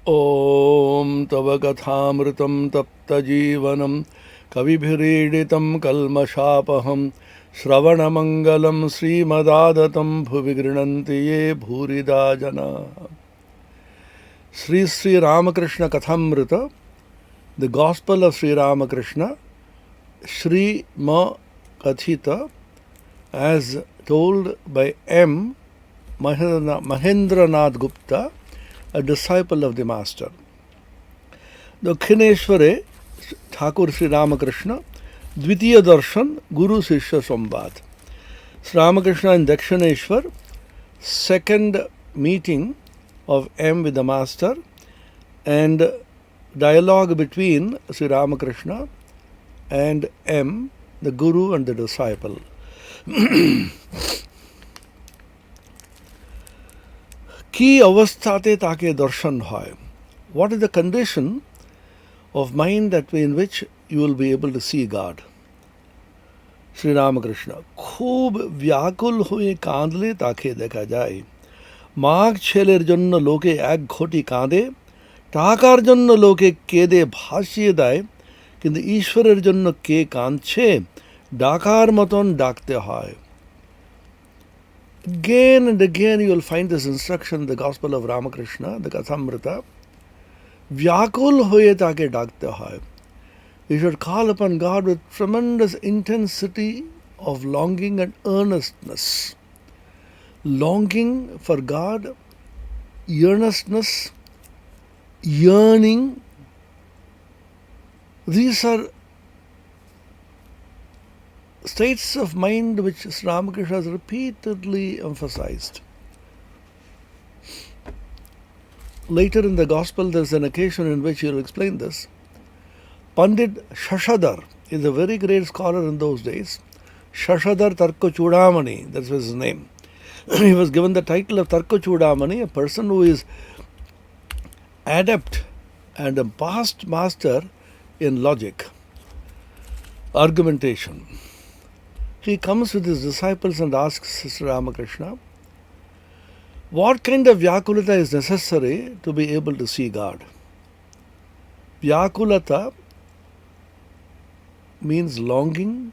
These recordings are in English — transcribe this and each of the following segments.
Om Tava Kathamritam Tapta Jeevanam Kavibhiriditam Kalmashapaham Shravanamangalam Srimadadatam Bhuvigrinanti Ye Bhurida Jana. Sri Sri Ramakrishna Kathamrita, the Gospel of Sri Ramakrishna, Sri Ma Kathita, as told by M. Mahendranath Gupta, a disciple of the Master. Dakshineshware Thakur Sri Ramakrishna, Dvitiya Darshan, Guru Sishya Samvad. Sri Ramakrishna in Dakshineshwar, second meeting of M with the Master, and dialogue between Sri Ramakrishna and M, the Guru and the disciple. Ki avasthate take darshan hoy. What is the condition of mind in which you will be able to see God? Sri Ramakrishna. Khub vyakul hoye kandle take dekha jai. Maag cheler jonno loke ek ghoti kande. Takar jonno loke kede bhashiye daye. Kintu Ishwarer jonno ke kanche. Dakar maton dakte hoy. Again and again you will find this instruction in the Gospel of Ramakrishna, the Kathamrita. Vyakul hoye take dakte hoy. You should call upon God with tremendous intensity of longing and earnestness. Longing for God, earnestness, yearning. These are states of mind which Sri Ramakrishna has repeatedly emphasized. Later in the Gospel there is an occasion in which he will explain this. Pandit Shashadhar is a very great scholar in those days. Shashadhar Tarko Chudamani, that was his name. He was given the title of Tarko Chudamani, a person who is adept and a past master in logic, argumentation. He comes with his disciples and asks Sri Ramakrishna, what kind of Vyakulata is necessary to be able to see God? Vyakulata means longing,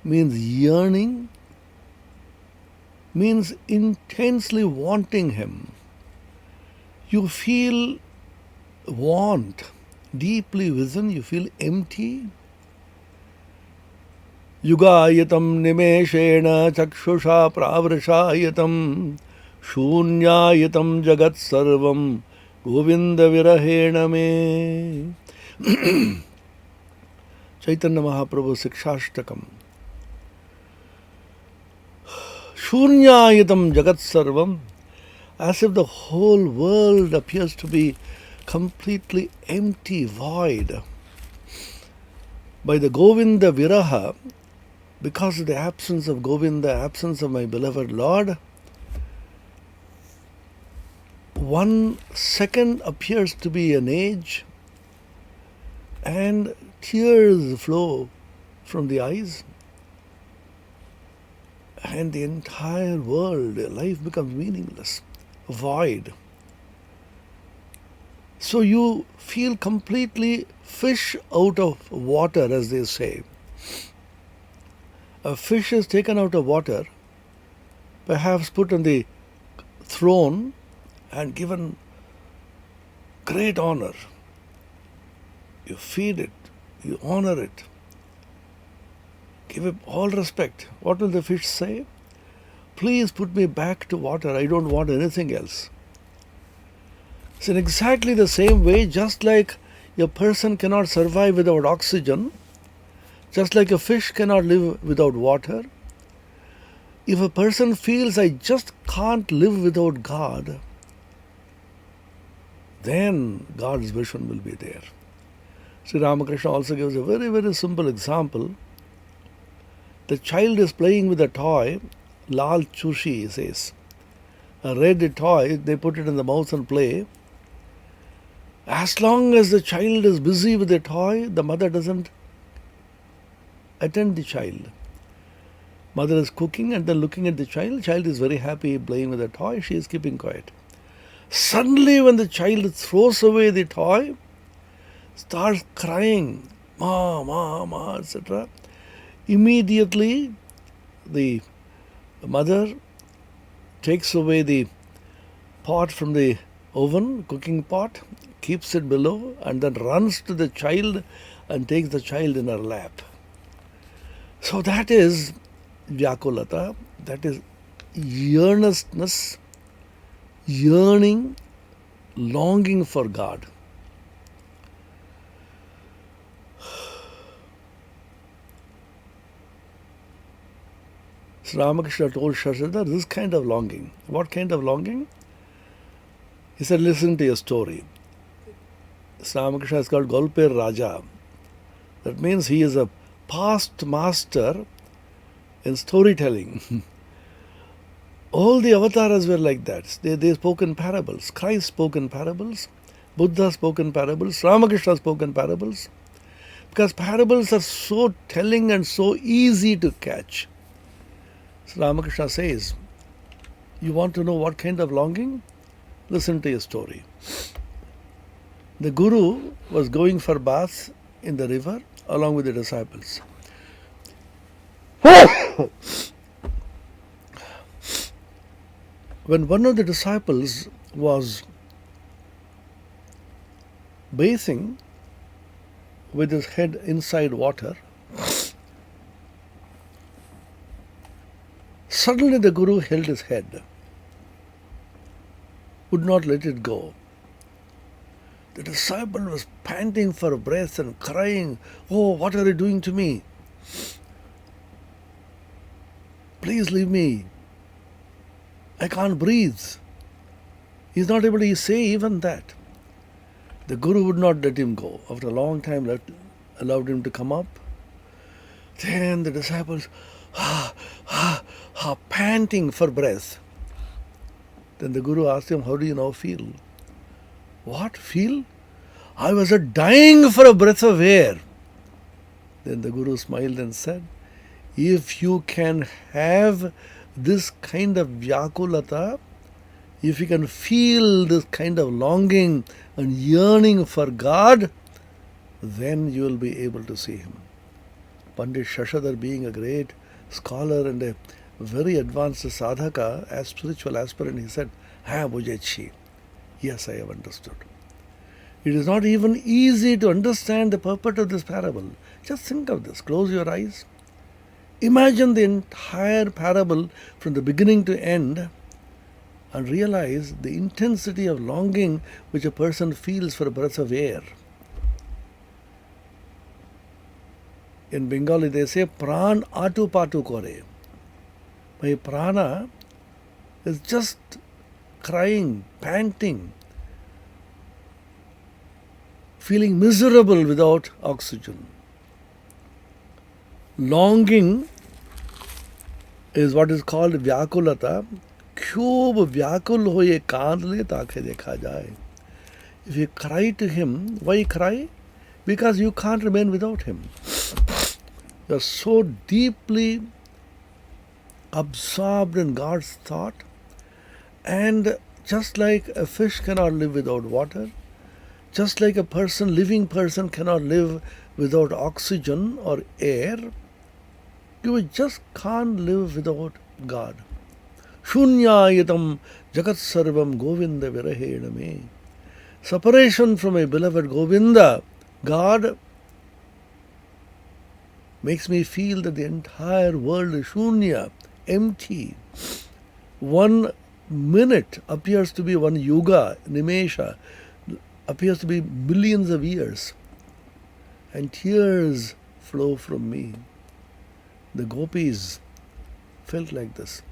means yearning, means intensely wanting Him. You feel want deeply within, you feel empty. Yugayatam nimeshena chakshusha pravrishayatam shunyayatam jagat sarvam govinda virahena me. Chaitanya Mahaprabhu Sikshashtakam. Shunyayatam jagat sarvam, as if the whole world appears to be completely empty, void. By the Govinda Viraha, because of the absence of Govinda, absence of my beloved Lord, 1 second appears to be an age, and tears flow from the eyes, and the entire world, life becomes meaningless, void. So you feel completely fish out of water, as they say. A fish is taken out of water, perhaps put on the throne and given great honor. You feed it, you honor it, give it all respect. What will the fish say? Please put me back to water, I don't want anything else. It's in exactly the same way, just like a person cannot survive without oxygen, just like a fish cannot live without water. If a person feels I just can't live without God, then God's vision will be there. Sri Ramakrishna also gives a very, very simple example. The child is playing with a toy, Lal Chushi, he says. A red toy, they put it in the mouth and play. As long as the child is busy with the toy, the mother doesn't attend the child. Mother is cooking and then looking at the child. Child is very happy playing with a toy. She is keeping quiet. Suddenly, when the child throws away the toy, starts crying, Ma, Ma, Ma, etc., immediately the mother takes away the pot from the oven, cooking pot, keeps it below, and then runs to the child and takes the child in her lap. So that is Vyakulata, that is earnestness, yearning, longing for God. So Ramakrishna told Shashadhar this kind of longing. What kind of longing? He said, listen to your story. Ramakrishna is called Golper Raja. That means he is a past master in storytelling. All the avatars were like that. They spoke in parables. Christ spoke in parables. Buddha spoke in parables. Ramakrishna spoke in parables. Because parables are so telling and so easy to catch. So Ramakrishna says, you want to know what kind of longing? Listen to your story. The Guru was going for bath in the river along with the disciples. When one of the disciples was bathing with his head inside water, suddenly the Guru held his head, would not let it go. The disciple was panting for breath and crying, "Oh, what are you doing to me? Please leave me. I can't breathe." He's not able to say even that. The Guru would not let him go. After a long time, allowed him to come up. Then the disciples, panting for breath. Then the Guru asked him, "How do you now feel?" "What, feel? I was dying for a breath of air." Then the Guru smiled and said, "If you can have this kind of Vyakulata, if you can feel this kind of longing and yearning for God, then you will be able to see Him." Pandit Shashadhar, being a great scholar and a very advanced sadhaka, as spiritual aspirant, he said, "Ha, Bujaichi." Yes, I have understood. It is not even easy to understand the purport of this parable. Just think of this. Close your eyes. Imagine the entire parable from the beginning to end and realize the intensity of longing which a person feels for a breath of air. In Bengali they say, "Pran atu patu kore." My prana is just crying, panting, feeling miserable without oxygen. Longing is what is called Vyakulata. Kyub vyakul hoye kaandle taake dekha jaye. If you cry to Him, why cry? Because you can't remain without Him. You are so deeply absorbed in God's thought, and just like a fish cannot live without water, just like a living person cannot live without oxygen or air, you just can't live without God. Shunyayatam jagat sarvam govinda virahena me. Separation from my beloved Govinda, God, makes me feel that the entire world is shunya, empty. 1 minute appears to be one yuga, nimesha, appears to be millions of years. And tears flow from me. The gopis felt like this.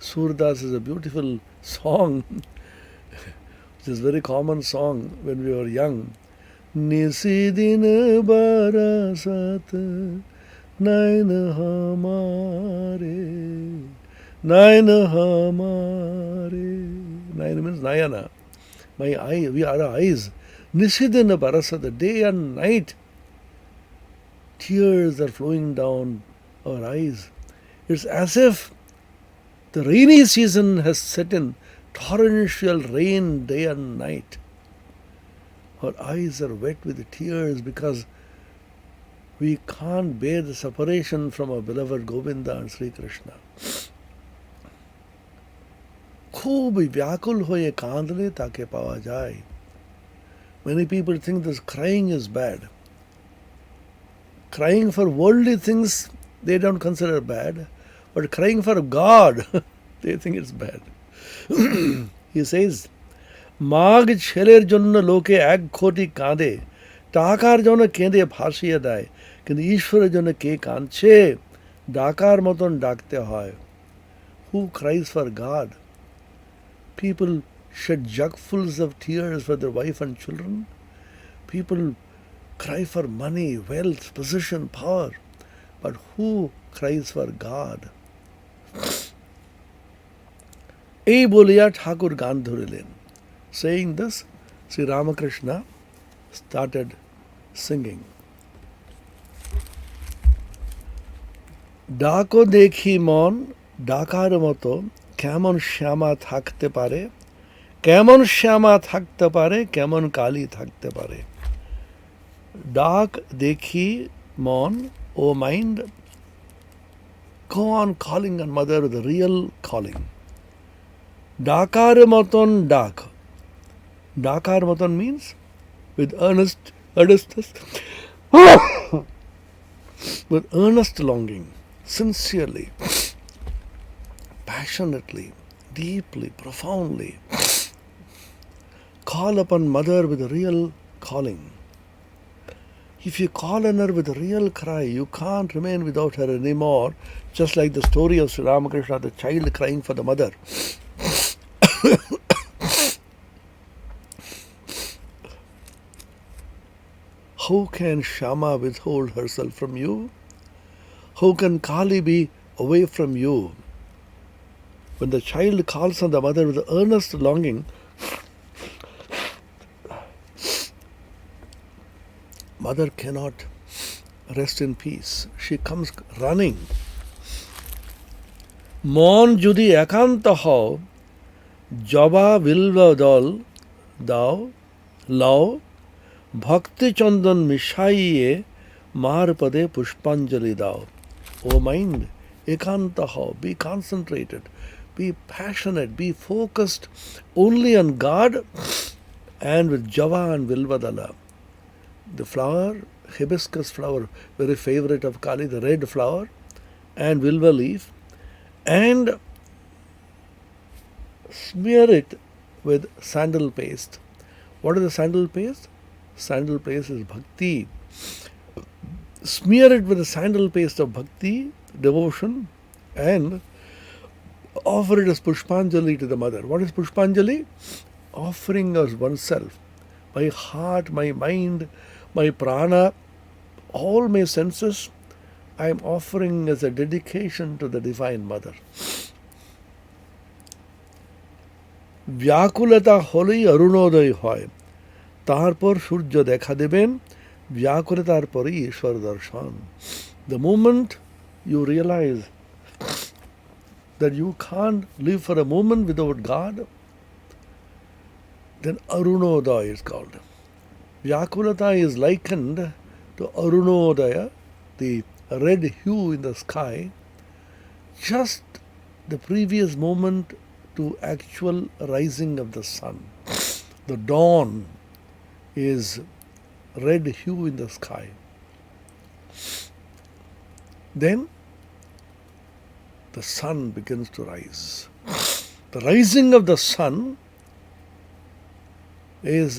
Surdas is a beautiful song, which is a very common song when we were young. Nisidin barasat nain hamare, nain hamare. Nain means nayana. My eye, we are eyes. Nisidin barasat, day and night, tears are flowing down our eyes. It's as if the rainy season has set in. torrential rain day and night. Our eyes are wet with tears because we can't bear the separation from our beloved Govinda and Sri Krishna. খুব ব্যাকুল হয়ে কাঁদলে তাকে পাওয়া যায়. Many people think this crying is bad. Crying for worldly things they don't consider bad, but crying for God they think it's bad. He says, মাগ ছেলের জন্য লোকে এক কোটি কাঁদে, টাকার জন্য কেঁদে ভাসিয়ে দেয়, কিন্তু ঈশ্বরের জন্য কে কাঁদছে? ডাকার মতন ডাকতে হয়. Who cries for God? People shed jugfuls of tears for their wife and children. People cry for money, wealth, position, power. But who cries for God? এই বলিয়া ঠাকুর গান ধরিলেন. Saying this, Sri Ramakrishna started singing. ডাকো দেখি মন ডাকার মতো কেমন শ্যামা থাকতে পারে, কেমন শ্যামা থাকতে পারে, কেমন কালী থাকতে পারে. ডাক দেখি মন, O mind, go on calling on mother with a real calling. ডাকার মতন ডাক. ডাকার মতন means with earnestness, with earnest longing, sincerely, passionately, deeply, profoundly. Call upon mother with a real calling. If you call on her with a real cry, you can't remain without her anymore, just like the story of Sri Ramakrishna, the child crying for the mother. How can Shama withhold herself from you? How can Kali be away from you? When the child calls on the mother with earnest longing, mother cannot rest in peace. She comes running. মন যদি একান্ত হও, জবা বিল্ব দল দাও লাও, ভক্তি চন্দন মিশাইয়ে মার পদে পুষ্পাঞ্জলি দাও. O mind, ekanta hao, be concentrated, be passionate, be focused only on God and with java and vilvadala. The flower, hibiscus flower, very favorite of Kali, the red flower, and vilva leaf, and smear it with sandal paste. What is the sandal paste? Sandal paste is bhakti. Smear it with the sandal paste of bhakti, devotion, and offer it as pushpanjali to the mother. What is pushpanjali? Offering us oneself. My heart, my mind, my prana, all my senses, I am offering as a dedication to the Divine Mother. ব্যাকুলতা হলেই অরুণোদয় হয়, তারপর সূর্য দেখা দেবেন, ব্যাকুলতার পরই ঈশ্বর দর্শন. The moment you realize that you can't live for a moment without God, then Arunodaya is called. Vyakulata is likened to Arunodaya, the red hue in the sky, just the previous moment to actual rising of the sun. The dawn is red hue in the sky. Then the sun begins to rise. The rising of the sun is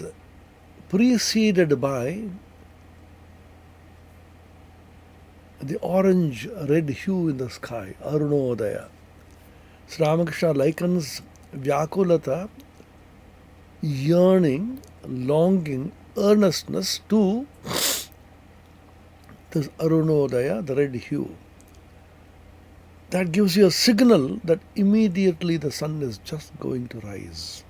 preceded by the orange red hue in the sky, Arunodaya. Sri Ramakrishna likens Vyakulata, yearning, longing, earnestness to this Arunodaya, the red hue. That gives you a signal that immediately the sun is just going to rise.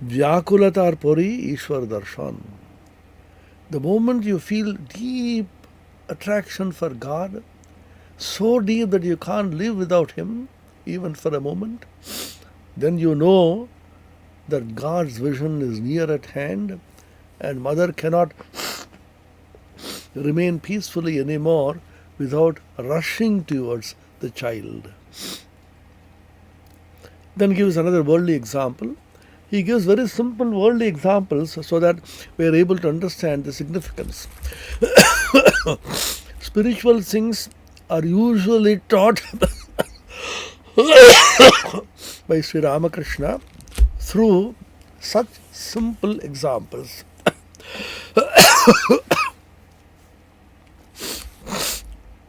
Vyakulatar pori Ishwar darshan. The moment you feel deep attraction for God, so deep that you can't live without Him, even for a moment, then you know that God's vision is near at hand and mother cannot remain peacefully anymore without rushing towards the child. Then gives another worldly example. He gives very simple worldly examples so that we are able to understand the significance. Spiritual things are usually taught by Sri Ramakrishna through such simple examples.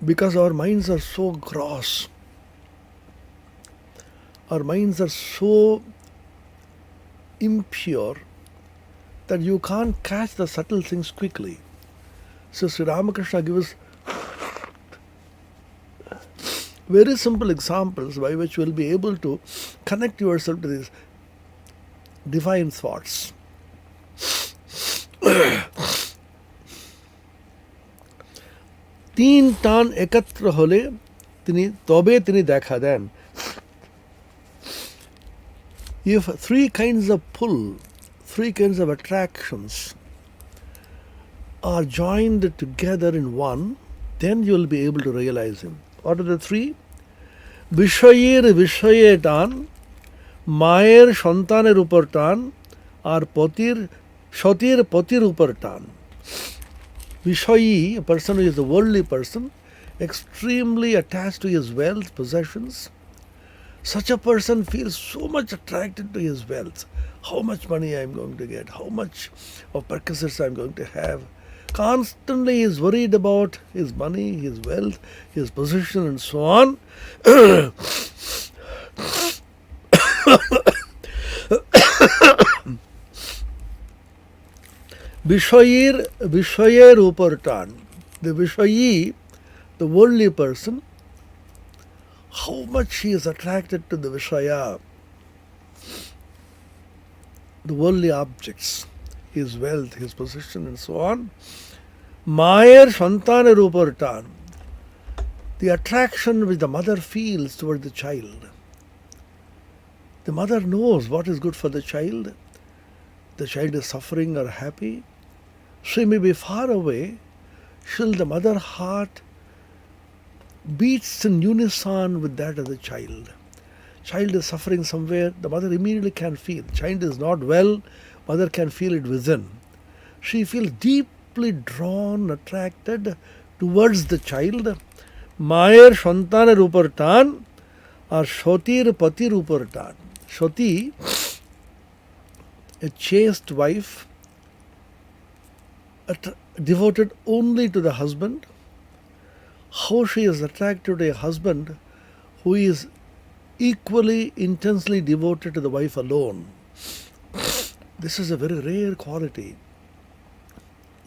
Because our minds are so gross, our minds are so impure that you can't catch the subtle things quickly. So Sri Ramakrishna gives very simple examples by which you will be able to connect yourself to these divine thoughts. तीन टान एकत्र होले तबे तिनी देखा then. If three kinds of pull, three kinds of attractions are joined together in one, then you will be able to realize him. What are the three? Vishayir Vishaye টান, মায়ের সন্তানের উপর টান, আর সতীর পতির উপর টান. Vishayi, a person who is a worldly person, extremely attached to his wealth, possessions. Such a person feels so much attracted to his wealth. How much money I am going to get, how much of perquisites I am going to have. Constantly he is worried about his money, his wealth, his position and so on. Vishayer upar tan. The Vishayi, the worldly person, how much he is attracted to the Vishaya, the worldly objects, his wealth, his position and so on. Mayer Shantaner upar tan. The attraction which the mother feels toward the child. The mother knows what is good for the child. The child is suffering or happy. She may be far away. Still the mother heart beats in unison with that of the child. Child is suffering somewhere, the mother immediately can feel. Child is not well, mother can feel it within. She feels deeply drawn, attracted towards the child. Mayer Shantaner upar tan, or Shotir Patir upar tan. Shoti, a chaste wife, devoted only to the husband. How she is attracted to a husband who is equally intensely devoted to the wife alone. This is a very rare quality.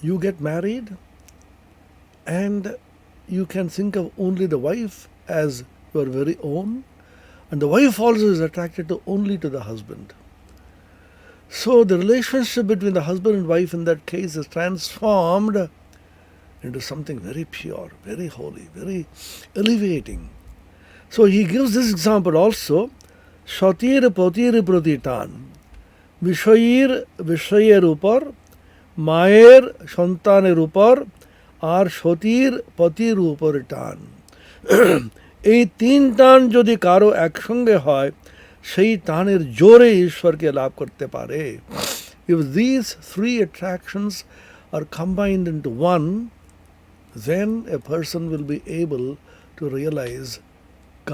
You get married and you can think of only the wife as your very own, and the wife also is attracted only to the husband. So the relationship between the husband and wife in that case is transformed into something very pure, very holy, very elevating. So he gives this example also. Shatir Patir Pratitan. Vishayir Vishayer upar, Mayer Shantaner upar, আর সতীর পতির উপর টান. এই তিন টান যদি কারো একসঙ্গে হয়, সেই টানের জোরে ঈশ্বরকে লাভ করতে পারে. If these three attractions are combined into one, then a person will be able to realize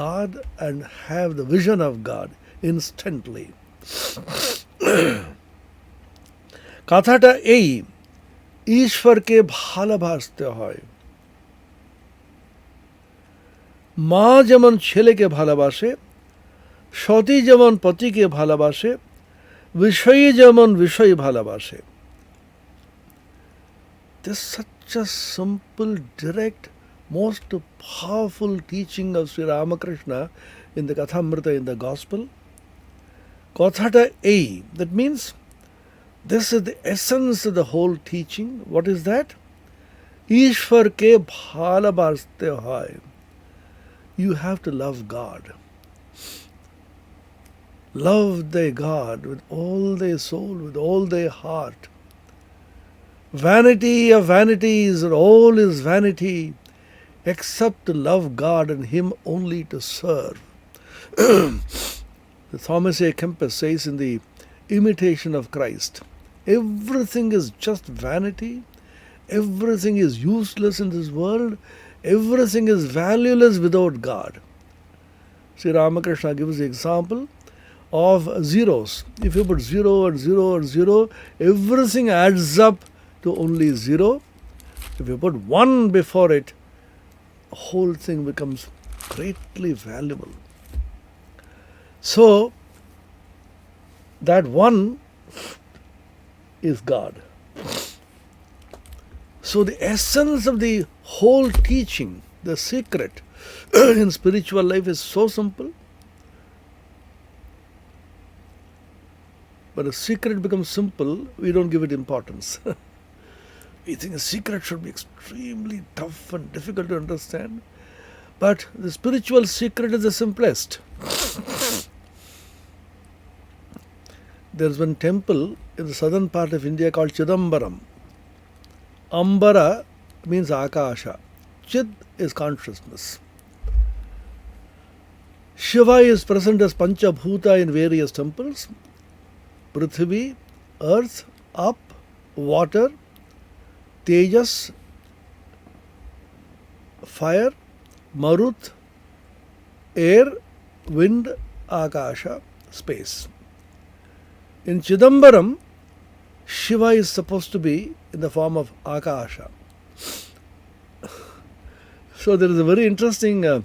God and have the vision of God instantly. কথাটা এই, ঈশ্বরকে ভালোবাসতে হয়. মা যেমন ছেলেকে ভালোবাসে, সতী যেমন পতিকে ভালোবাসে, বিষয়ী যেমন বিষয় ভালোবাসে. This is such a simple, direct, most powerful teaching of Sri Ramakrishna in the Kathamrita, in the Gospel. Kathata ei, that means this is the essence of the whole teaching. What is that? Ishwarke bhalabhaste hoy. You have to love God. Love thy God with all thy soul, with all thy heart. Vanity of vanities, and all is vanity, except to love God and Him only to serve. Thomas A. Kempis says in the Imitation of Christ, everything is just vanity, everything is useless in this world, everything is valueless without God. Sri Ramakrishna gives the example of zeros. If you put 0 and 0 and 0, everything adds up to only 0. If you put 1 before it, the whole thing becomes greatly valuable. So, that 1 is God. So, the essence of the whole teaching, the secret in spiritual life is so simple. But the secret becomes simple, we don't give it importance. We think a secret should be extremely tough and difficult to understand. But the spiritual secret is the simplest. There is one temple in the southern part of India called Chidambaram. Ambara means Akasha. Chid is consciousness. Shiva is present as Panchabhuta in various temples. Prithvi, earth, up, water, Tejas, fire, Marut, air, wind, Akasha, space. In Chidambaram, Shiva is supposed to be in the form of Akasha. So there is a very interesting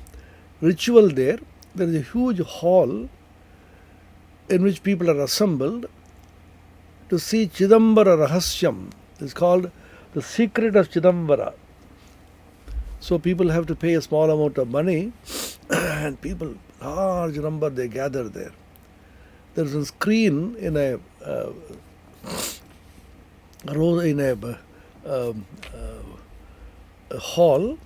ritual there. There is a huge hall in which people are assembled to see Chidambara Rahasyam. It's called the secret of Chidambara. So people have to pay a small amount of money and people, large number, they gather there. There's a screen in a hall,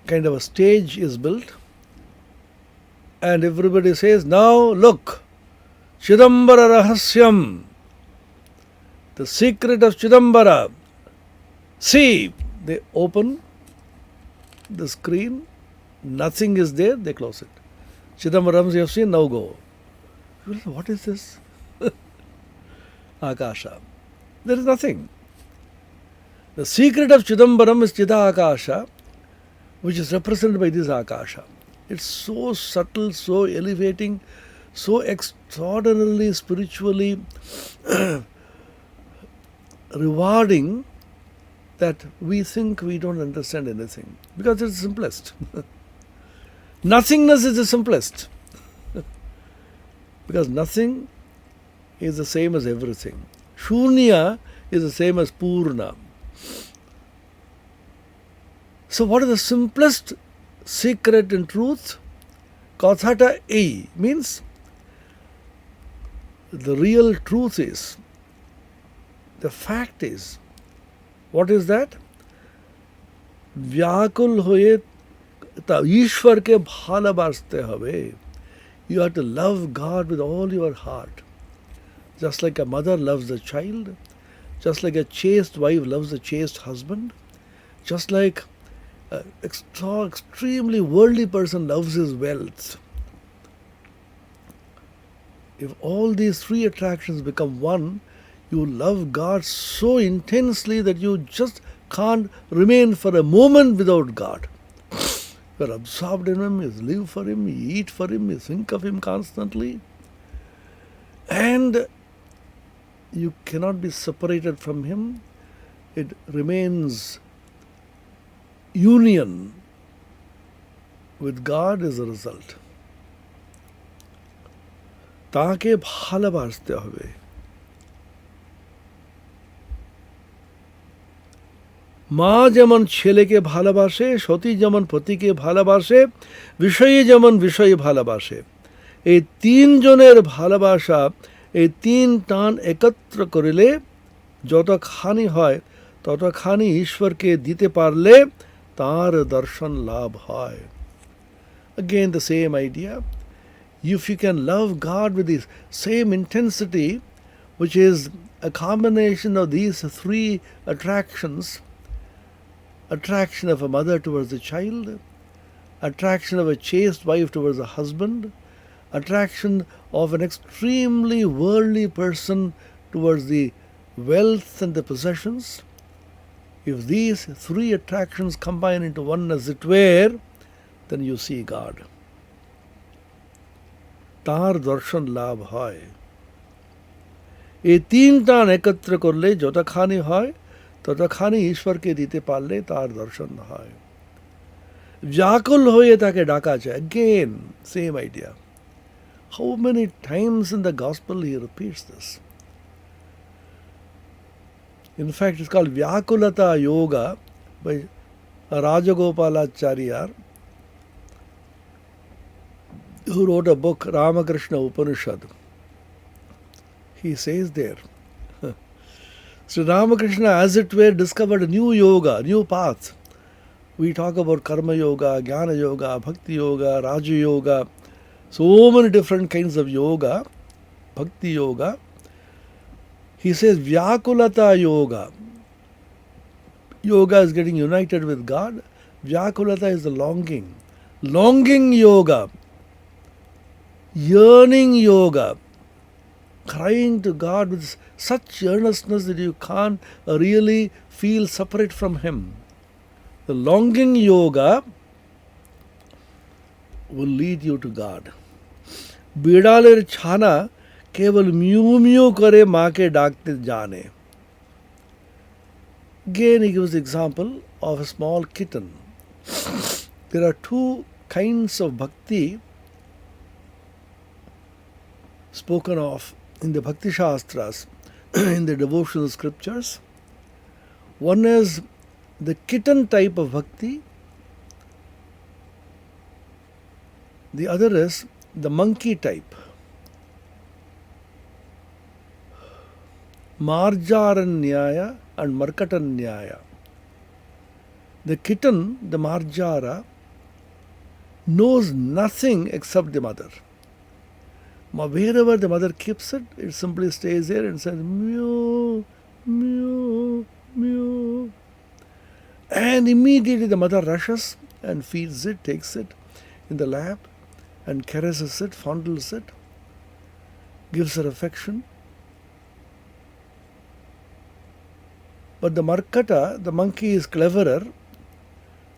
kind of a stage is built, and everybody says, now look, Chidambara Rahasyam, the secret of Chidambara. See, they open the screen, nothing is there, they close it. Chidambaram, you have seen, now go. You will say, what is this? Akasha. There is nothing. The secret of Chidambaram is Chida Akasha, which is represented by this Akasha. It's so subtle, so elevating, so extraordinarily spiritually rewarding that we think we don't understand anything. Because it's the simplest. Nothingness is the simplest. Because nothing is the same as everything. Shunya is the same as Purna. So what is the simplest secret in truth? Kathata ei means the real truth is, the fact is, what is that? व्याकुल हुए ईश्वर के भालोबासते हवे. You have to love God with all your heart. Just like a mother loves a child, just like a chaste wife loves a chaste husband, just like an extremely worldly person loves his wealth. If all these three attractions become one, you love God so intensely that you just can't remain for a moment without God. You are absorbed in Him, you live for Him, you eat for Him, you think of Him constantly. And you cannot be separated from Him. It remains union with God is the result. ताके भालोबासते हवे. মা যেমন ছেলেকে ভালোবাসে, সতী যেমন পতিকে ভালোবাসে, বিষয়ী যেমন বিষয়ী ভালোবাসে, এই তিনজনের ভালোবাসা, এই তিন টান একত্র করিলে যতখানি হয় ততখানি ঈশ্বরকে দিতে পারলে তার দর্শন লাভ হয়. Again the same idea. if you can love God with the same intensity, which is a combination of these three attractions: attraction of a mother towards a child, attraction of a chaste wife towards a husband, attraction of an extremely worldly person towards the wealth and the possessions. If these three attractions combine into one, as it were, then you see God. তার দর্শন লাভ হয়। এই তিনটা একত্র করলে যতখানি হয় ততখানি ঈশ্বরকে দিতে পারলে তার দর্শন হয়। ব্যাকুল হয়ে তাকে ডাকা যায়। Again, same idea. How many times in the gospel he repeats this? In fact, it's called Vyakulata Yoga by Rajagopalacharya, who wrote a book, Ramakrishna Upanishad. He says there, Sri Ramakrishna, as it were, discovered a new yoga, new path. We talk about Karma Yoga, Jnana Yoga, Bhakti Yoga, Raja Yoga, so many different kinds of yoga, Bhakti Yoga. He says Vyakulata Yoga. Yoga is getting united with God. Vyakulata is the longing. Longing yoga. Yearning yoga. Crying to God with such earnestness that you can't really feel separate from Him. The longing yoga will lead you to God. बिड़ालेर छाना केवल mu mu करे माँ के डाकते जाने. Again, he gives the example of a small kitten. There are two kinds of bhakti spoken of in the Bhakti Shastras, in the devotional scriptures. One is the kitten type of bhakti. The other is the monkey type. Marjaranyaya and Markatanyaya. The kitten, the Marjara, knows nothing except the mother. Wherever the mother keeps it, it simply stays there and says mew, mew, mew. And immediately the mother rushes and feeds it, takes it in the lap and caresses it, fondles it, gives her affection. But the Markata, the monkey, is cleverer.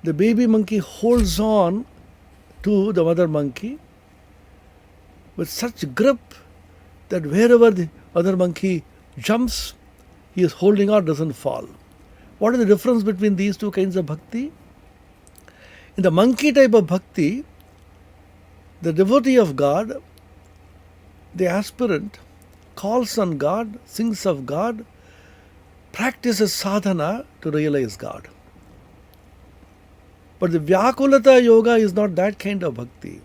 The baby monkey holds on to the mother monkey with such grip that wherever the other monkey jumps, he is holding on, doesn't fall. What is the difference between these two kinds of bhakti? In the monkey type of bhakti, the devotee of God, the aspirant, calls on God, sings of God, practices sadhana to realize God. But the Vyakulata yoga is not that kind of bhakti.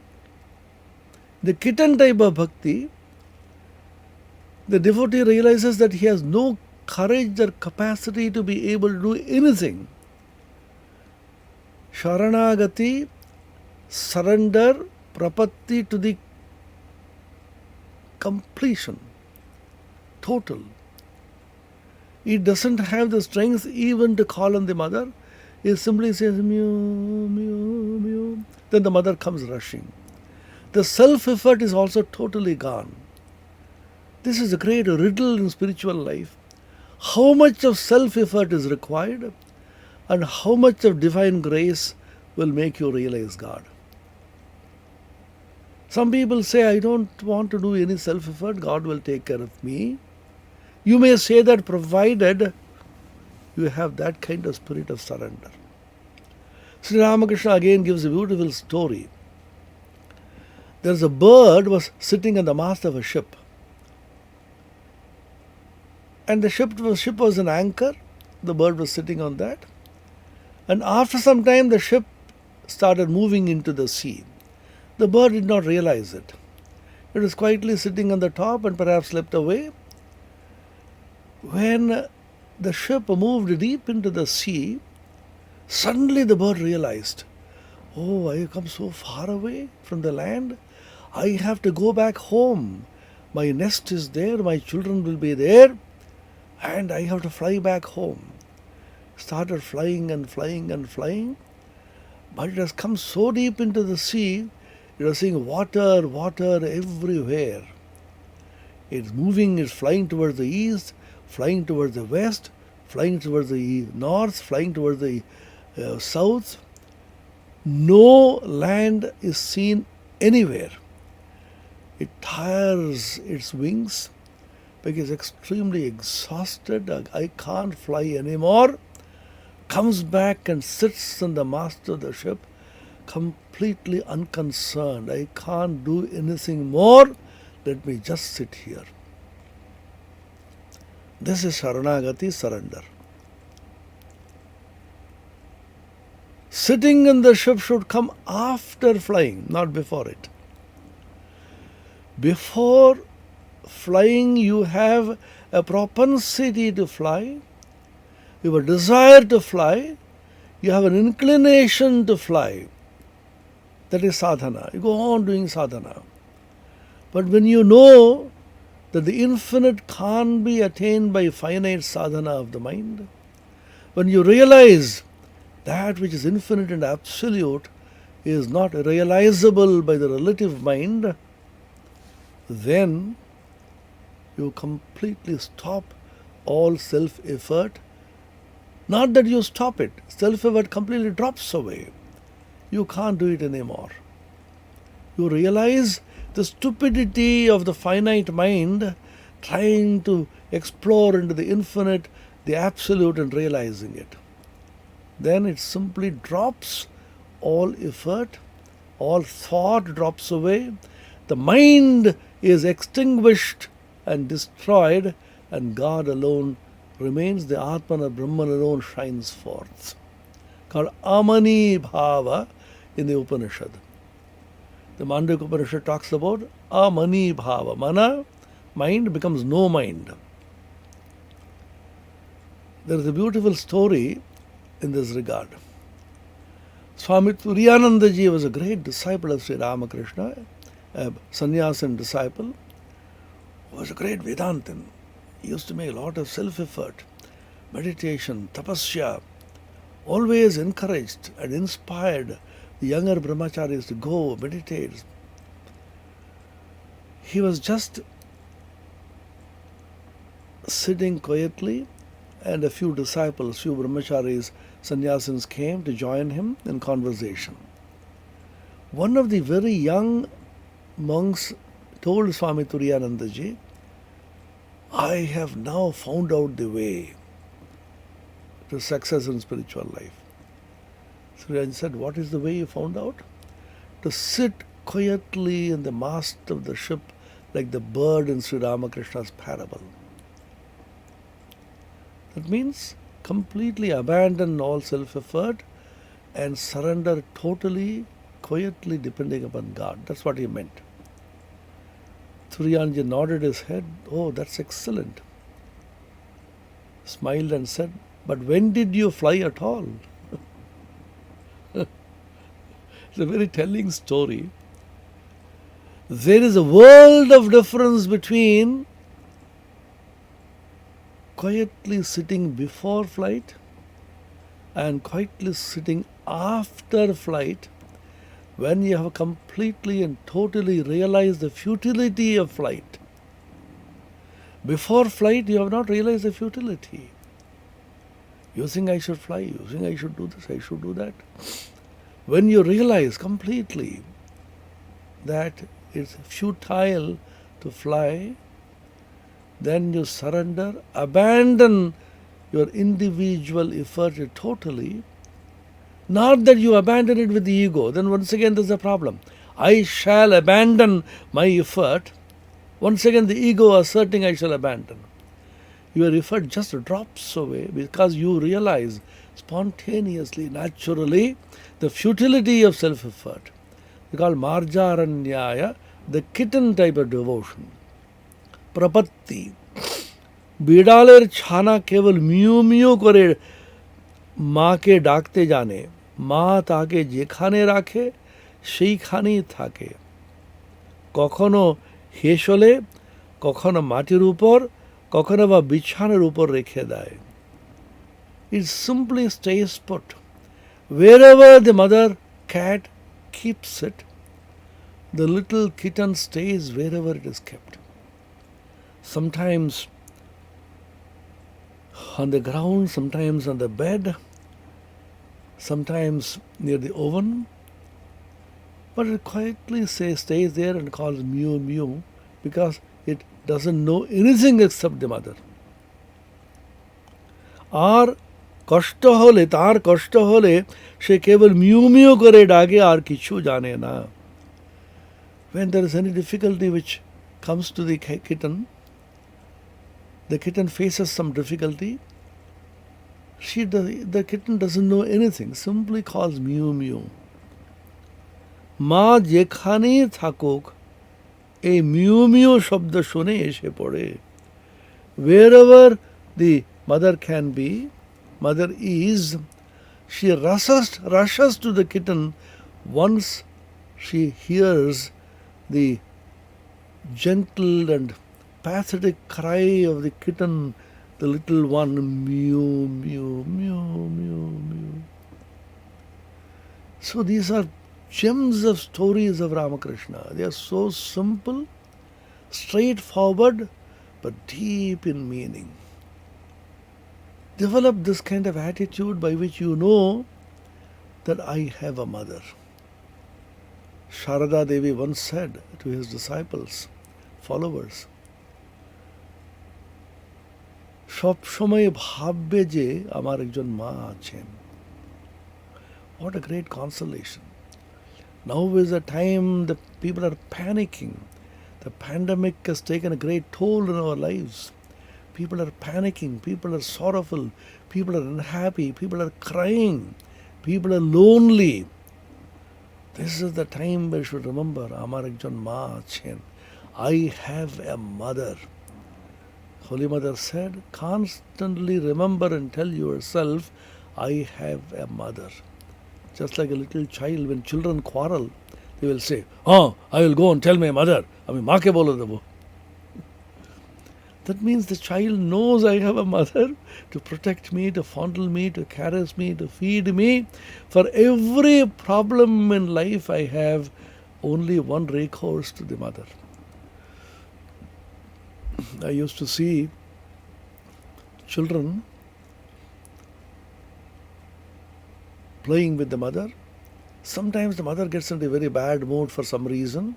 The kitten type of bhakti, the devotee realizes that he has no courage or capacity to be able to do anything. Sharanagati, surrender, prapatti to the completion, total. It doesn't have the strength even to call on the mother. It simply says mew, mew, mew. Then the mother comes rushing. The self-effort is also totally gone. This is a great riddle in spiritual life. How much of self-effort is required and how much of divine grace will make you realize God. Some people say, I don't want to do any self-effort, God will take care of me. You may say that provided you have that kind of spirit of surrender. Sri Ramakrishna again gives a beautiful story. There's a bird was sitting on the mast of a ship. And the ship was an anchor. The bird was sitting on that. And after some time, the ship started moving into the sea. The bird did not realize it. It was quietly sitting on the top and perhaps slept away. When the ship moved deep into the sea, suddenly the bird realized, oh, I have come so far away from the land. I have to go back home. My nest is there, my children will be there, and I have to fly back home. Started flying and flying and flying, but it has come so deep into the sea, it was seeing water, water everywhere. It's moving, it's flying towards the east, flying towards the west, flying towards the north, flying towards the south. No land is seen anywhere. It tires its wings because extremely exhausted. I can't fly anymore. Comes back and sits on the mast of the ship, completely unconcerned. I can't do anything more. Let me just sit here. This is Sharanagati, surrender. Sitting in the ship should come after flying, not before it. Before flying, you have a propensity to fly, you have a desire to fly, you have an inclination to fly. That is sadhana. You go on doing sadhana. But when you know that the infinite can't be attained by finite sadhana of the mind, when you realize that which is infinite and absolute is not realizable by the relative mind, then you completely stop all self-effort. Not that you stop it, self-effort completely drops away. You can't do it anymore. You realize the stupidity of the finite mind trying to explore into the infinite, the absolute, and realizing it. Then it simply drops all effort, all thought drops away. The mind is extinguished and destroyed, and God alone remains. The Atman or Brahman alone shines forth. Called Amani Bhava in the Upanishad. The Mandukya Upanishad talks about Amani Bhava. Mana, mind, becomes no mind. There is a beautiful story in this regard. Swami Atmapriyananda-ji was a great disciple of Sri Ramakrishna, a sannyasin disciple, who was a great Vedantin. He used to make a lot of self-effort, meditation, tapasya, always encouraged and inspired the younger brahmacharis to go meditate. He was just sitting quietly, and a few disciples, few brahmacharis, sannyasins came to join him in conversation. One of the very young monks told Swami Atmapriyananda-ji, I have now found out the way to success in spiritual life. So I said, what is the way you found out? To sit quietly in the mast of the ship like the bird in Sri Ramakrishna's parable. That means completely abandon all self-effort and surrender totally, quietly depending upon God. That's what he meant. Atmapriyananda nodded his head. Oh, that's excellent. Smiled and said, but when did you fly at all? It's a very telling story. There is a world of difference between quietly sitting before flight and quietly sitting after flight, when you have completely and totally realized the futility of flight. Before flight, you have not realized the futility. You think I should fly, you think I should do this, I should do that. When you realize completely that it's futile to fly, then you surrender, abandon your individual effort totally. Not that you abandon it with the ego, then once again there's a problem. I shall abandon my effort. Once again the ego asserting I shall abandon. Your effort just drops away because you realize spontaneously, naturally, the futility of self-effort. They call marjaranyaya, the kitten type of devotion. Prapatti. बिड़ालेर छाना केवल mu mu करे माँ के डाकते जाने, माँ ताके जेखाने राखे সেইখানেই থাকে। কখনো হেসলে, কখনো মাটির উপর, কখনো বা বিছানার উপর রেখে দেয়। It simply stays put. Wherever the mother cat keeps it, the little kitten stays wherever it is kept. Sometimes on the ground, sometimes on the bed, sometimes near the oven, but it quietly stays there and calls mew mew because it doesn't know anything except the mother. আর কষ্ট হলে, তার কষ্ট হলে সে কেবল mu mu করে ডাকে, আর কিছু জানে না। When there is any difficulty which comes to the kitten faces some difficulty, the kitten doesn't know anything, simply calls mew mew. মা যেখানেই থাকুক এই মিউ মিউ শব্দ শুনে এসে পড়ে। Wherever the mother can be, mother is, she rushes to the kitten once she hears the gentle and pathetic cry of the kitten, the little one, mew, mew, mew, mew, mew. So these are gems of stories of Ramakrishna. They are so simple, straightforward, but deep in meaning. Develop this kind of attitude by which you know that I have a mother. Sharada Devi once said to his disciples, followers, সব সময় ভাববে যে আমার একজন মা আছেন। What a great consolation. Now is the time that people are panicking. The pandemic has taken a great toll in our lives. People are panicking, people are sorrowful, people are unhappy, people are crying, people are lonely. This is the time we should remember, Amar ekjon ma achen. I have a mother. Holy Mother said, constantly remember and tell yourself, I have a mother. Just like a little child, when children quarrel, they will say, oh, I will go and tell my mother. Ami maa ke bolo debo. That means the child knows I have a mother to protect me, to fondle me, to caress me, to feed me. For every problem in life, I have only one recourse to the mother. I used to see children playing with the mother. Sometimes the mother gets into a very bad mood for some reason,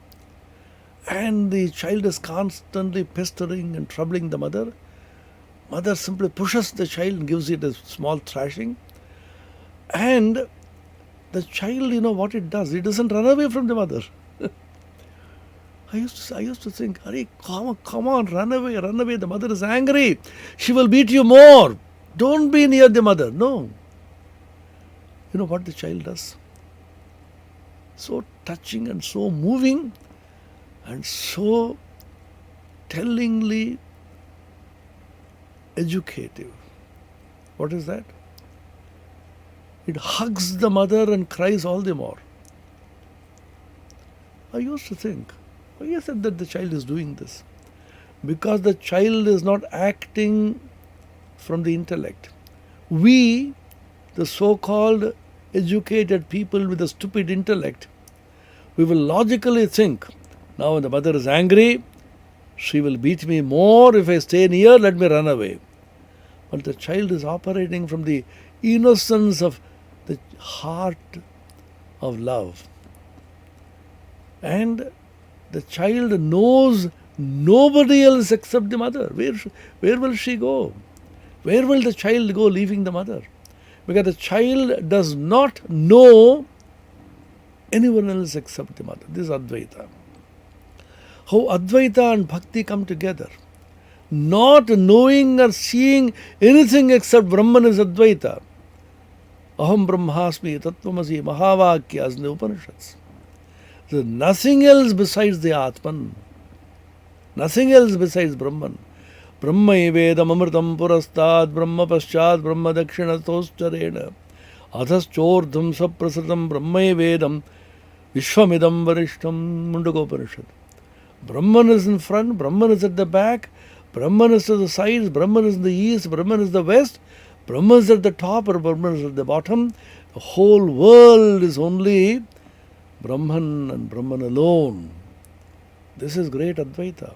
and the child is constantly pestering and troubling the mother. Mother simply pushes the child and gives it a small thrashing. And the child, you know what it does? It doesn't run away from the mother. I used to think, Hare, come on, run away. The mother is angry. She will beat you more. Don't be near the mother. No. You know what the child does? So touching and so moving and so tellingly educative. What is that? It hugs the mother and cries all the more. I used to think, why is it that the child is doing this? Because the child is not acting from the intellect. We, the so-called educated people with a stupid intellect, we will logically think, now when the mother is angry, she will beat me more. If I stay near, let me run away. But the child is operating from the innocence of the heart of love. And the child knows nobody else except the mother. Where will she go? Where will the child go leaving the mother? Because the child does not know anyone else except the mother. This is Advaita. How Advaita and Bhakti come together. Not knowing or seeing anything except Brahman is Advaita. Aham Brahmasmi Tattvamasi Mahavakyas in the Upanishads. There is nothing else besides the Atman. Nothing else besides Brahman. Brahma Vedam Amritam Purastad Brahma Paschad Brahma Dakshinatostarena Adhaschordham Saprasritam Brahma Vedam Vishwamidam Varishtam Mundagopanishad. Brahman is in front, Brahman is at the back, Brahman is to the sides, Brahman is in the east, Brahman is the west, Brahman is at the top or Brahman is at the bottom. The whole world is only Brahman and Brahman alone. This is great Advaita.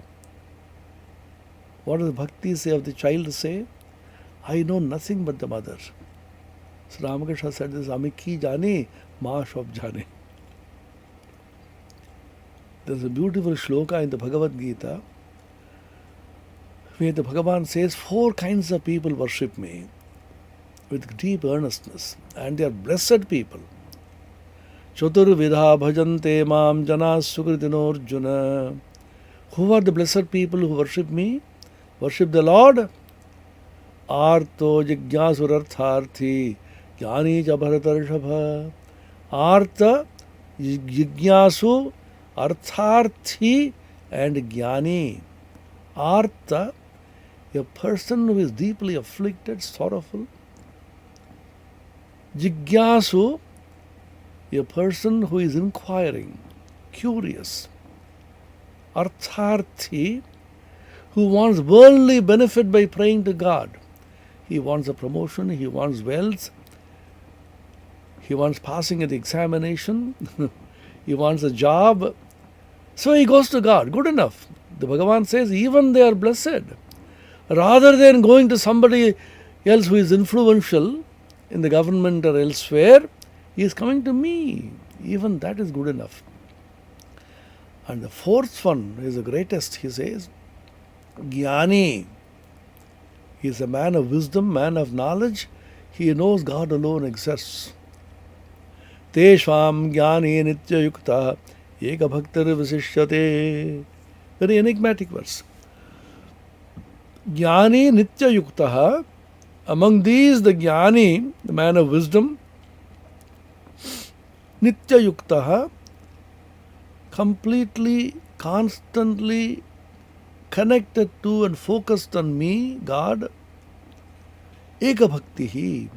What does Bhakti say of the child say? I know nothing but the mother. So Ramakrishna said this, Ami ki jani, ma shab jane. There's a beautiful shloka in the Bhagavad Gita where the Bhagavan says 4 kinds of people worship me with deep earnestness, and they are blessed people. Chaturvidha bhajante mam jana sukritino arjuna. Who are the blessed people who worship me? Worship the Lord? Arto jignasurartharthi jnani cha bharatarshabha. Artha, jignasu, artharthi and jnani. Artha, a person who is deeply afflicted, sorrowful. Jignasu, a person who is inquiring, curious. Artharthi, who wants worldly benefit by praying to God. He wants a promotion, he wants wealth, he wants passing at the examination, he wants a job. So he goes to God. Good enough. The Bhagavan says even they are blessed. Rather than going to somebody else who is influential in the government or elsewhere, he is coming to me. Even that is good enough. And the 4th one is the greatest, he says. Jnani. He is a man of wisdom, man of knowledge. He knows God alone exists. Teshvam jnani nitya yukta eka bhaktar visishyate. Very enigmatic verse. Jnani nitya yukta. Among these, the jnani, the man of wisdom, nitya yukta, completely, constantly connected to and focused on me, God, eka bhaktihi.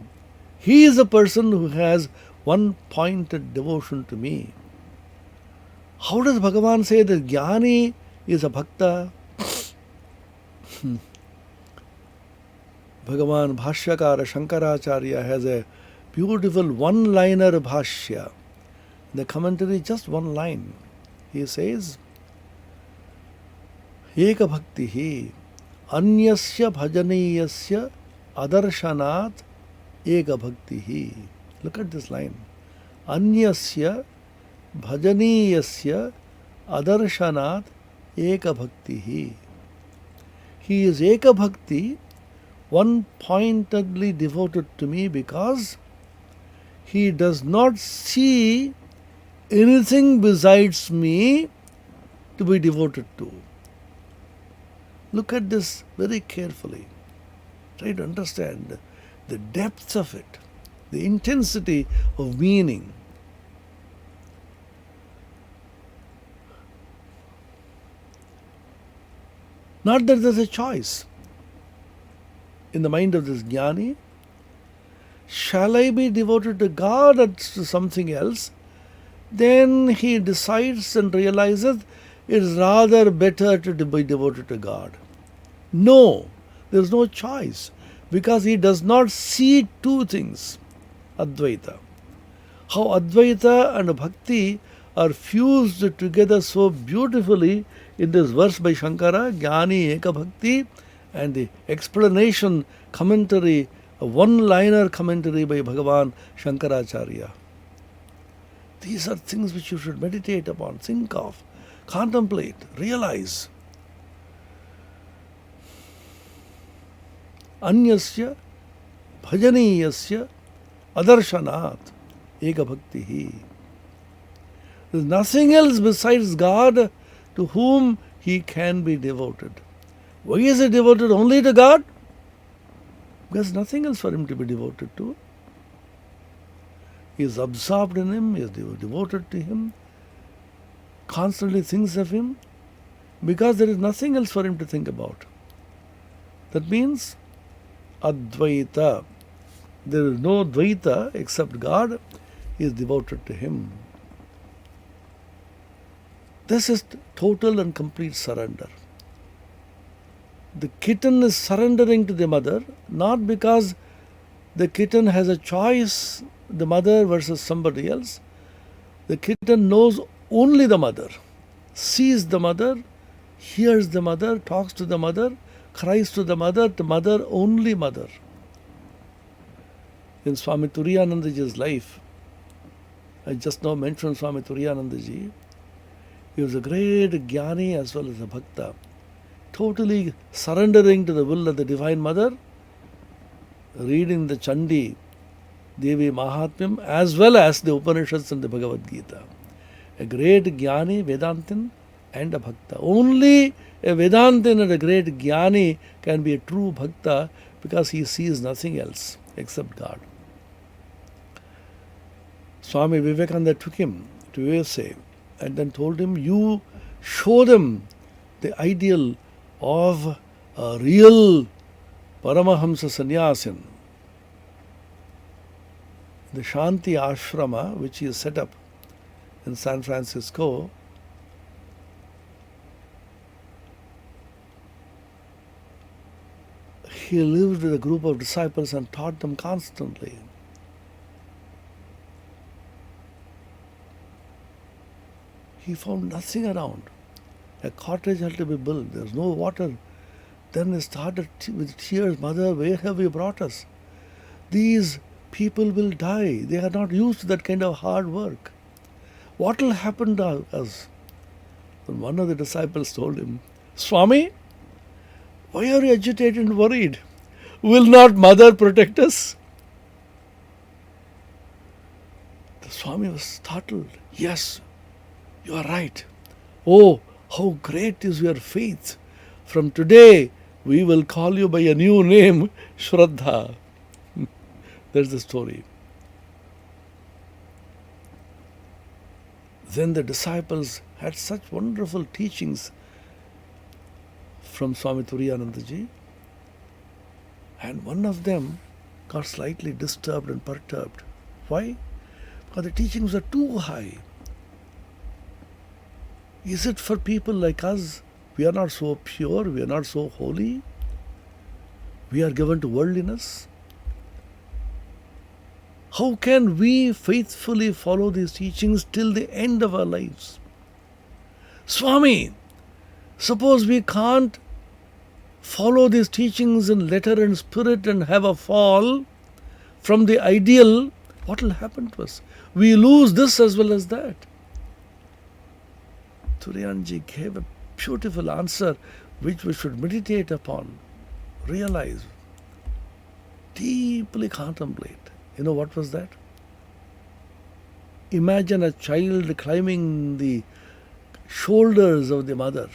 He is a person who has one-pointed devotion to me. How does Bhagavan say that Jnani is a bhakta? Bhagavan Bhashyakara Shankaracharya has a beautiful one-liner bhashya. The commentary, just one line. He says, Eka bhaktihi anyasya bhajaniyasya adarsanat eka bhaktihi. Look at this line. Anyasya bhajaniyasya adarsanat eka bhaktihi. He is eka bhakti, one-pointedly devoted to me because he does not see anything besides me to be devoted to. Look at this very carefully. Try to understand the depth of it, the intensity of meaning. Not that there's a choice in the mind of this jnani. Shall I be devoted to God or to something else? Then he decides and realizes it is rather better to be devoted to God. No, there is no choice because he does not see 2 things. Advaita. How Advaita and Bhakti are fused together so beautifully in this verse by Shankara, Jnani Eka Bhakti, and the explanation, commentary, a one-liner commentary by Bhagavan Shankaracharya. These are things which you should meditate upon, think of, contemplate, realize. Anyasya bhajaniyasya adarsanat eka bhaktihi. There is nothing else besides God to whom he can be devoted. Why is he devoted only to God? Because nothing else for him to be devoted to. He is absorbed in him, he is devoted to him, constantly thinks of him, because there is nothing else for him to think about. That means Advaita. There is no Dvaita except God. He is devoted to him. This is total and complete surrender. The kitten is surrendering to the mother, not because the kitten has a choice, the mother versus somebody else. The kitten knows only the mother, sees the mother, hears the mother, talks to the mother, cries to the mother, only mother. In Swami Turiyanandaji's life, I just now mentioned Swami Turiyanandaji, he was a great jnani as well as a bhakta, totally surrendering to the will of the Divine Mother, reading the Chandi, Devi Mahatmyam, as well as the Upanishads and the Bhagavad Gita. A great jnani, Vedantin, and a bhakta. Only a Vedantin and a great jnani can be a true bhakta because he sees nothing else except God. Swami Vivekananda took him to USA and then told him, you show them the ideal of a real Paramahamsa Sannyasin. The Shanti Ashrama, which he has set up in San Francisco, he lived with a group of disciples and taught them constantly. He found nothing around. A cottage had to be built. There was no water. Then he started with tears, Mother, where have you brought us? These people will die. They are not used to that kind of hard work. What will happen to us? And one of the disciples told him, Swami, why are you agitated and worried? Will not Mother protect us? The Swami was startled. Yes, you are right. Oh, how great is your faith. From today, we will call you by a new name, Shraddha. That's the story. Then the disciples had such wonderful teachings from Swami Turiyanandaji, and one of them got slightly disturbed and perturbed. Why? Because the teachings are too high. Is it for people like us? We are not so pure, we are not so holy. We are given to worldliness. How can we faithfully follow these teachings till the end of our lives? Swami, suppose we can't follow these teachings in letter and spirit and have a fall from the ideal, what will happen to us? We lose this as well as that. Turiyanji gave a beautiful answer which we should meditate upon, realize, deeply contemplate. You know what was that? Imagine a child climbing the shoulders of the mother.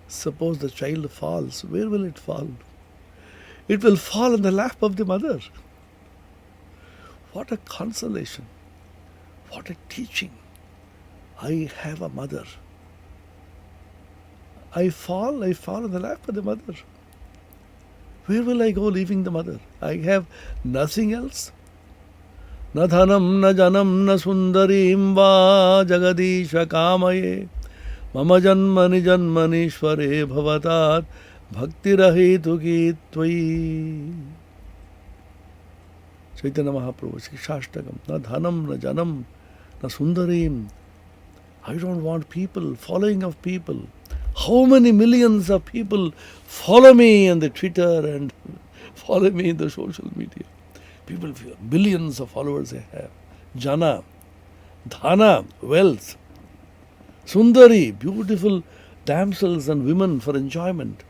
Suppose the child falls, where will it fall? It will fall in the lap of the mother. What a consolation. What a teaching. I have a mother. I fall in the lap of the mother. Where will I go leaving the mother? I have nothing else. Na dhanam, na janam, na sundarim va jagadisha kamaye mama janmani janmanishware bhavatat bhakti rahitu ki tvai. Chaitanya Mahaprabhu, Shikshashtakam. Na dhanam, na janam, na sundarim. I don't want people, following of people. How many millions of people follow me on the Twitter and follow me in the social media? People feel billions of followers I have. Jana, dhana, wealth. Sundari, beautiful damsels and women for enjoyment.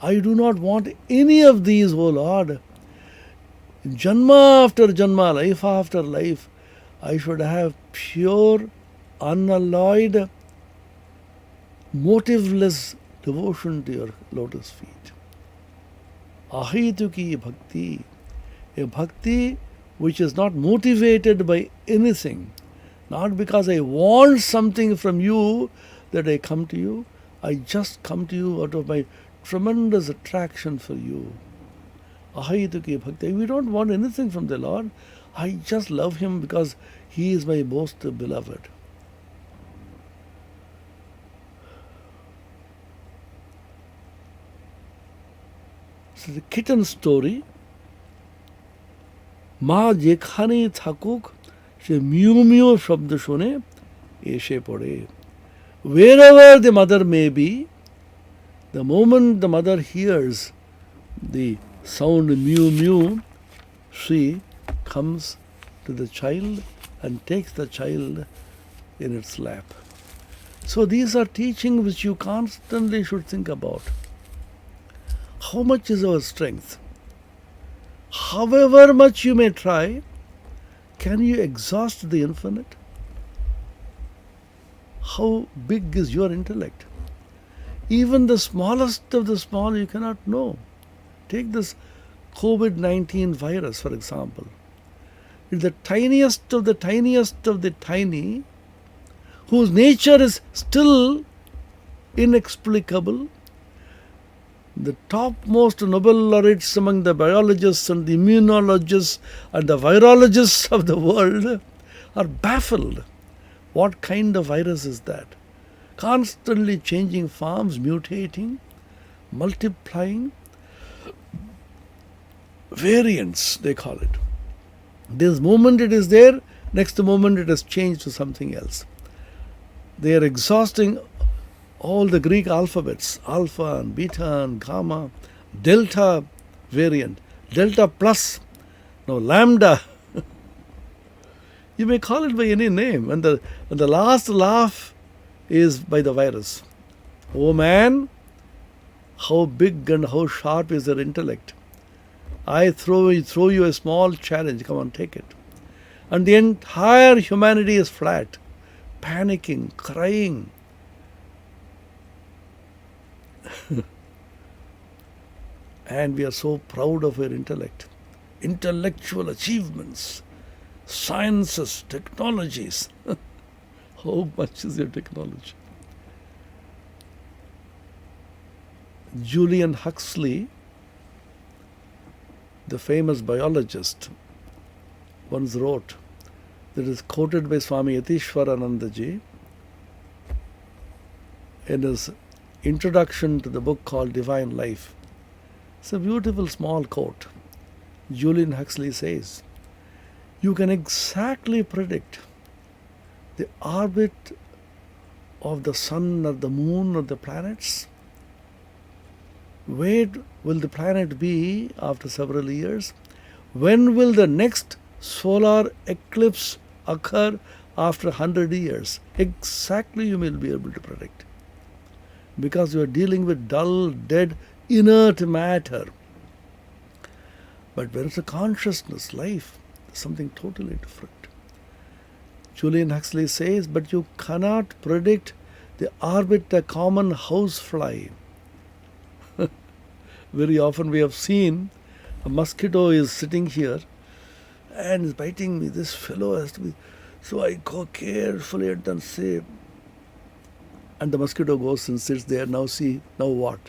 I do not want any of these, O Lord. Janma after janma, life after life, I should have pure, unalloyed, motiveless devotion to your lotus feet. Ahituki bhakti, a bhakti which is not motivated by anything, not because I want something from you that I come to you. I just come to you out of my tremendous attraction for you. Ahituki bhakti. We don't want anything from the Lord. I just love Him because He is my most beloved. is a kitten story. Ma jekhane thakuk, she mew mew shabd shune, eshe pore. Wherever the mother may be, the moment the mother hears the sound mew mew, she comes to the child and takes the child in its lap. So these are teachings which you constantly should think about. How much is our strength? However much you may try, can you exhaust the infinite? How big is your intellect? Even the smallest of the small you cannot know. Take this COVID-19 virus, for example. It's the tiniest of the tiniest of the tiny, whose nature is still inexplicable. The topmost Nobel laureates among the biologists and the immunologists and the virologists of the world are baffled. What kind of virus is that? Constantly changing forms, mutating, multiplying. Variants, they call it. This moment it is there, next moment it has changed to something else. They are exhausting all the Greek alphabets, alpha and beta and gamma, delta variant, delta plus, no lambda. You may call it by any name. And the last laugh is by the virus. Oh man, how big and how sharp is their intellect. I throw you a small challenge, come on, take it. And the entire humanity is flat, panicking, crying. And we are so proud of our intellect. Intellectual achievements, sciences, technologies. How much is your technology? Julian Huxley, the famous biologist, once wrote, that is quoted by Swami Yatishwaranandaji in his introduction to the book called Divine Life. It's a beautiful small quote. Julian Huxley says, you can exactly predict the orbit of the sun or the moon or the planets. Where will the planet be after several years? When will the next solar eclipse occur after 100 years? Exactly you will be able to predict. Because you are dealing with dull, dead, inert matter. But when it's a consciousness, life, it's something totally different. Julian Huxley says, but you cannot predict the orbit of a common housefly. Very often we have seen a mosquito is sitting here and is biting me. This fellow has to be. So I go carefully and say, and the mosquito goes and sits there. Now see, now what?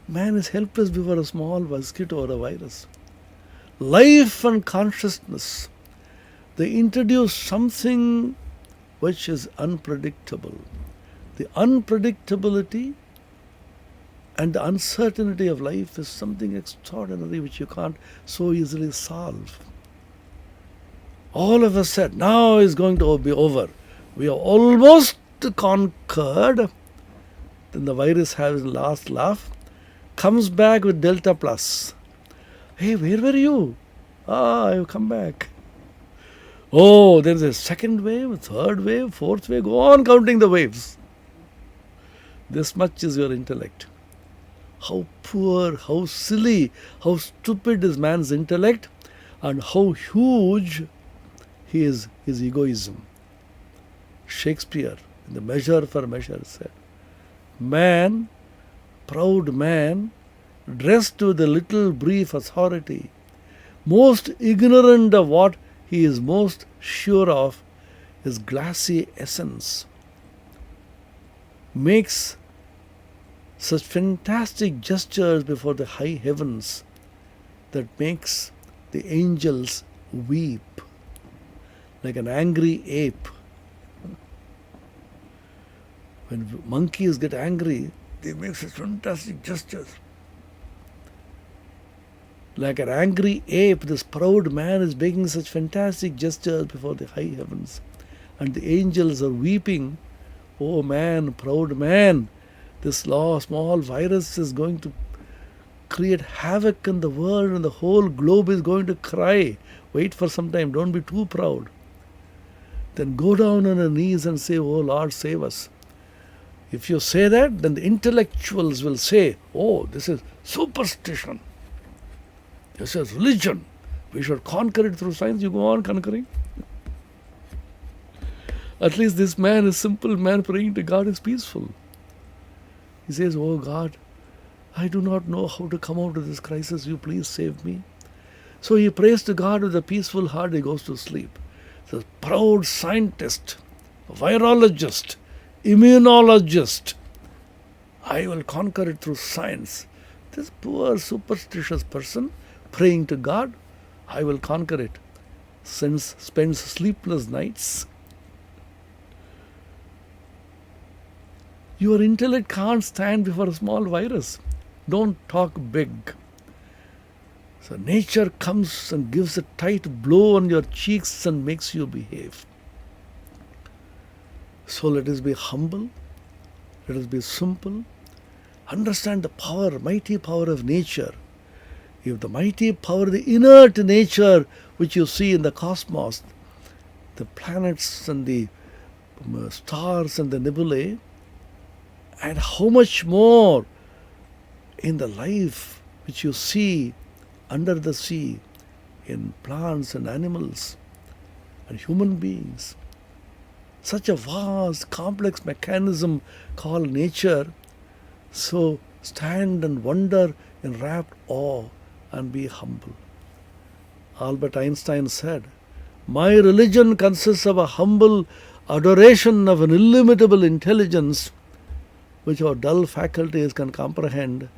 Man is helpless before a small mosquito or a virus. Life and consciousness, they introduce something which is unpredictable. The unpredictability and the uncertainty of life is something extraordinary which you can't so easily solve. All of a sudden, now is going to be over. We have almost conquered. Then the virus has the last laugh, comes back with Delta Plus. Hey, where were you? I have come back. Oh, there is a second wave, third wave, fourth wave. Go on counting the waves. This much is your intellect. How poor, how silly, how stupid is man's intellect, and how huge his egoism. Shakespeare, in the Measure for Measure, said, man, proud man, dressed with a little brief authority, most ignorant of what he is most sure of, his glassy essence, makes such fantastic gestures before the high heavens that makes the angels weep like an angry ape. When monkeys get angry, They make such fantastic gestures. Like an angry ape, this proud man is making such fantastic gestures before the high heavens. And the angels are weeping. Oh man, proud man, this small virus is going to create havoc in the world and the whole globe is going to cry. Wait for some time, don't be too proud. Then go down on your knees and say, oh Lord, save us. If you say that, then the intellectuals will say, oh, this is superstition. This is religion. We should conquer it through science. You go on conquering. At least this man, a simple man praying to God, is peaceful. He says, oh God, I do not know how to come out of this crisis. You please save me. So he prays to God with a peaceful heart. He goes to sleep. The proud scientist, virologist, immunologist, I will conquer it through science. This poor superstitious person praying to God, I will conquer it, spends sleepless nights. Your intellect can't stand before a small virus. Don't talk big. So nature comes and gives a tight blow on your cheeks and makes you behave. So let us be humble, let us be simple, understand the power, mighty power of nature. If the mighty power, the inert nature which you see in the cosmos, the planets and the stars and the nebulae, and how much more in the life which you see under the sea, in plants and animals and human beings. Such a vast, complex mechanism called nature. So stand and wonder in rapt awe and be humble. Albert Einstein said, my religion consists of a humble adoration of an illimitable intelligence which our dull faculties can comprehend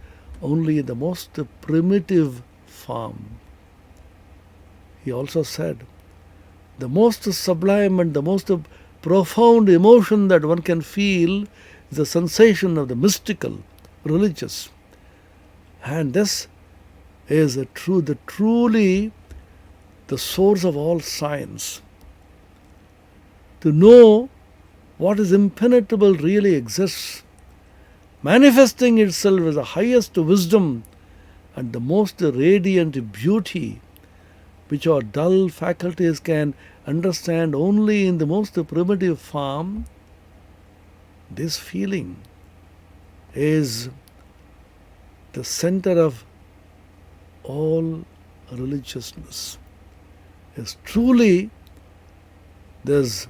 only in the most primitive form. He also said, the most sublime and the most profound emotion that one can feel is the sensation of the mystical, religious. And this is truly the source of all science. To know what is impenetrable really exists, manifesting itself as the highest wisdom and the most radiant beauty, which our dull faculties can understand only in the most primitive form. This feeling is the center of all religiousness. Is truly this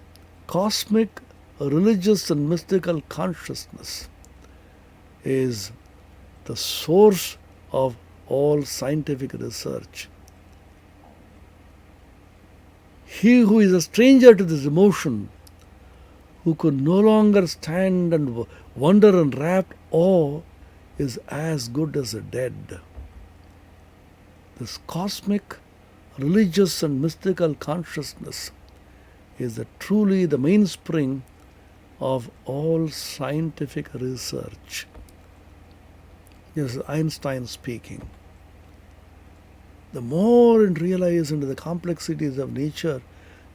cosmic, religious and mystical consciousness is the source of all scientific research. He who is a stranger to this emotion, who could no longer stand and wonder in rapt awe, is as good as a dead. This cosmic, religious and mystical consciousness is truly the mainspring of all scientific research. This is Einstein speaking. The more you realize into the complexities of nature,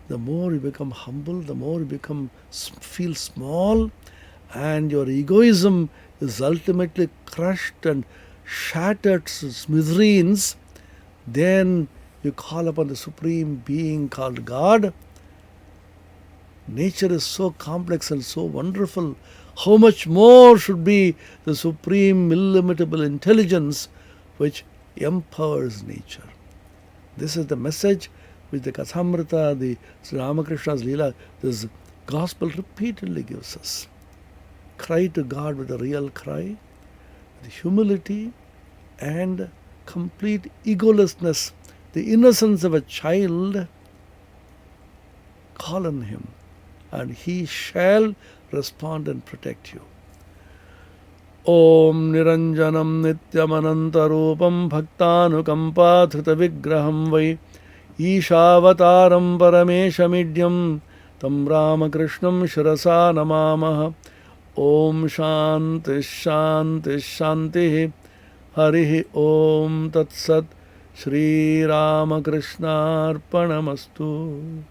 the more you become humble, the more you feel small, and your egoism is ultimately crushed and shattered to smithereens. Then you call upon the supreme being called God. Nature is so complex and so wonderful. How much more should be the supreme illimitable intelligence which empowers nature. This is the message which the Kathamrita, the Sri Ramakrishna's Leela, this gospel repeatedly gives us. Cry to God with a real cry, with humility and complete egolessness, the innocence of a child. Call on Him and He shall respond and protect you. Om Niranjanam Nityamanantarupam Bhaktanukampa Thrita Vigraham Vai Ishavataram Parameshamidyam Tam Ramakrishnam Shirasa Namamaha. Om Shanti Shanti Shanti. Harihi Om Tat Sat. Shri Ramakrishna Arpanamastu.